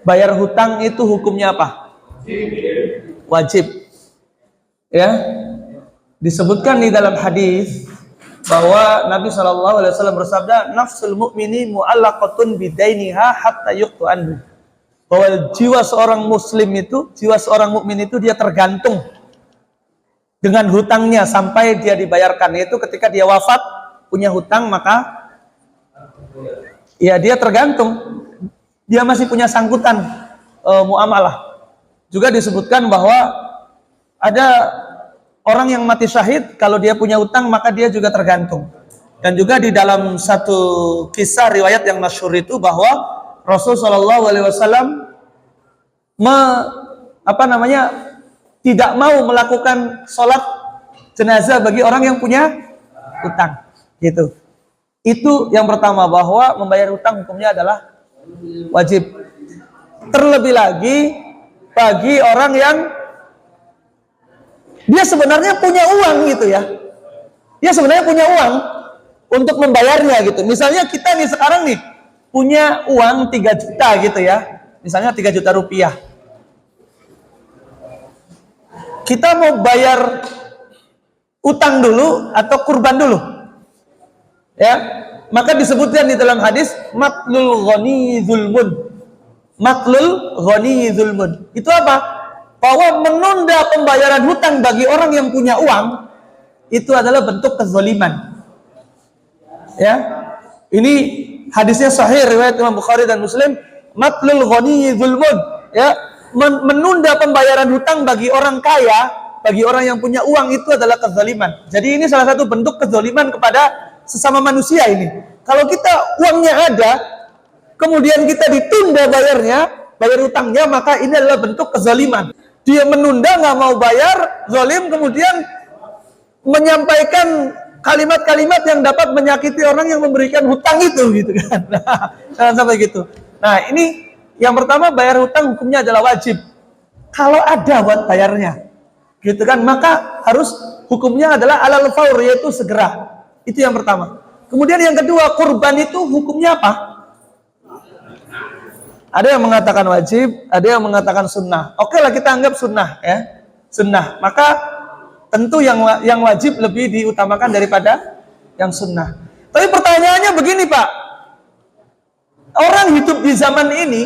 bayar hutang itu hukumnya apa? Wajib. Ya, disebutkan di dalam hadis bahwa Nabi SAW bersabda, nafsul mu'mini mu'allaqatun bidainiha hatta yuqtu anhu. Bahwa jiwa seorang muslim itu, jiwa seorang mukmin itu dia tergantung dengan hutangnya sampai dia dibayarkan. Yaitu ketika dia wafat punya hutang, maka ya dia tergantung, dia masih punya sangkutan muamalah. Juga disebutkan bahwa ada orang yang mati syahid, kalau dia punya hutang maka dia juga tergantung. Dan juga di dalam satu kisah riwayat yang masyhur itu bahwa Rasulullah SAW tidak mau melakukan sholat jenazah bagi orang yang punya hutang. Gitu. Itu yang pertama, bahwa membayar hutang hukumnya adalah wajib. Terlebih lagi bagi orang yang dia sebenarnya punya uang gitu ya. Dia sebenarnya punya uang untuk membayarnya gitu. Misalnya kita nih sekarang nih punya uang 3 juta gitu ya. Misalnya 3 juta rupiah. Kita mau bayar utang dulu atau kurban dulu? Ya. Maka disebutkan di dalam hadis matlul ghani zulmun. Matlul ghani zulmun. Itu apa? Bahwa menunda pembayaran hutang bagi orang yang punya uang itu adalah bentuk kezaliman. Ya, ini hadisnya sahih riwayat Imam Bukhari dan Muslim. Matlul ghani zulmun. Ya, menunda pembayaran hutang bagi orang kaya, bagi orang yang punya uang itu adalah kezaliman. Jadi ini salah satu bentuk kezaliman kepada sesama manusia ini. Kalau kita uangnya ada, kemudian kita ditunda bayar hutangnya, maka ini adalah bentuk kezaliman. Dia menunda, nggak mau bayar, zalim, kemudian menyampaikan kalimat-kalimat yang dapat menyakiti orang yang memberikan hutang itu, gitu kan. Nah, jangan sampai gitu. Nah, ini yang pertama, bayar hutang hukumnya adalah wajib. Kalau ada buat bayarnya, gitu kan, maka harus hukumnya adalah alal faur, yaitu segera. Itu yang pertama. Kemudian yang kedua, kurban itu hukumnya apa? Ada yang mengatakan wajib, ada yang mengatakan sunnah. Oke lah, kita anggap sunnah ya, sunnah. Maka tentu yang wajib lebih diutamakan daripada yang sunnah. Tapi pertanyaannya begini Pak, orang hidup di zaman ini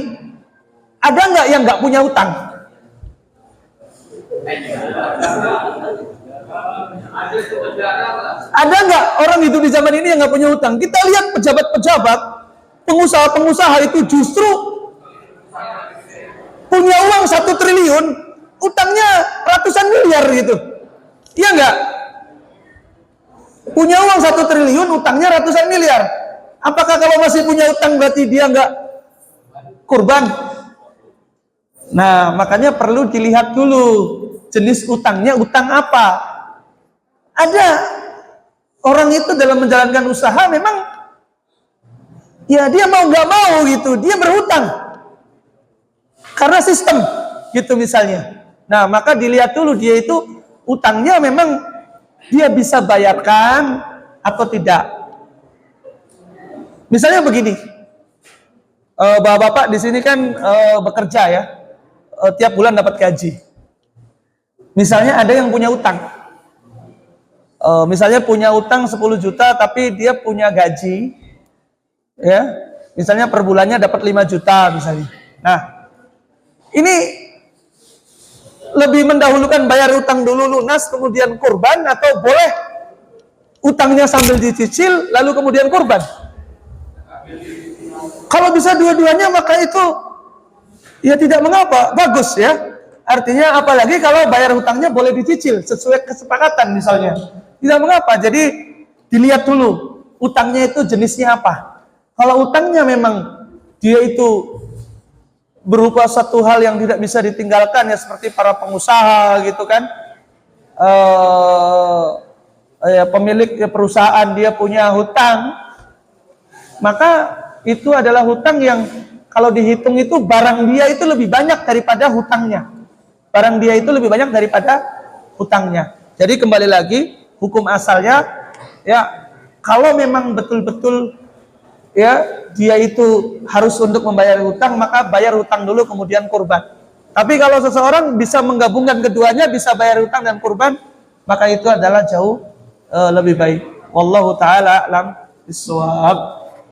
ada nggak yang nggak punya utang? Ada nggak orang hidup di zaman ini yang nggak punya utang? Kita lihat pejabat-pejabat, pengusaha-pengusaha itu justru punya uang 1 triliun, utangnya ratusan miliar gitu. Iya enggak? Punya uang 1 triliun, utangnya ratusan miliar. Apakah kalau masih punya utang berarti dia enggak kurban? Nah, makanya perlu dilihat dulu jenis utangnya, utang apa. Ada orang itu dalam menjalankan usaha memang ya dia mau nggak mau gitu, dia berhutang karena sistem gitu misalnya. Nah, maka dilihat dulu dia itu utangnya memang dia bisa bayarkan atau tidak. Misalnya begini, bapak-bapak di sini kan bekerja ya, tiap bulan dapat gaji. Misalnya ada yang punya utang, misalnya punya utang 10 juta tapi dia punya gaji, ya, misalnya per bulannya dapat 5 juta misalnya. Nah, ini lebih mendahulukan bayar utang dulu lunas kemudian kurban, atau boleh utangnya sambil dicicil lalu kemudian kurban? Kalau bisa dua-duanya maka itu ya tidak mengapa, bagus ya. Artinya apalagi kalau bayar hutangnya boleh dicicil sesuai kesepakatan misalnya, tidak mengapa. Jadi dilihat dulu utangnya itu jenisnya apa. Kalau utangnya memang dia itu berupa satu hal yang tidak bisa ditinggalkan ya, seperti para pengusaha gitu kan, pemilik perusahaan dia punya hutang, maka itu adalah hutang yang kalau dihitung itu barang dia itu lebih banyak daripada hutangnya. Barang dia itu lebih banyak daripada hutangnya. Jadi kembali lagi hukum asalnya ya, kalau memang betul-betul ya dia itu harus untuk membayar hutang, maka bayar hutang dulu kemudian kurban. Tapi kalau seseorang bisa menggabungkan keduanya, bisa bayar hutang dan kurban, maka itu adalah jauh lebih baik. Wallahu taala alam bissawab.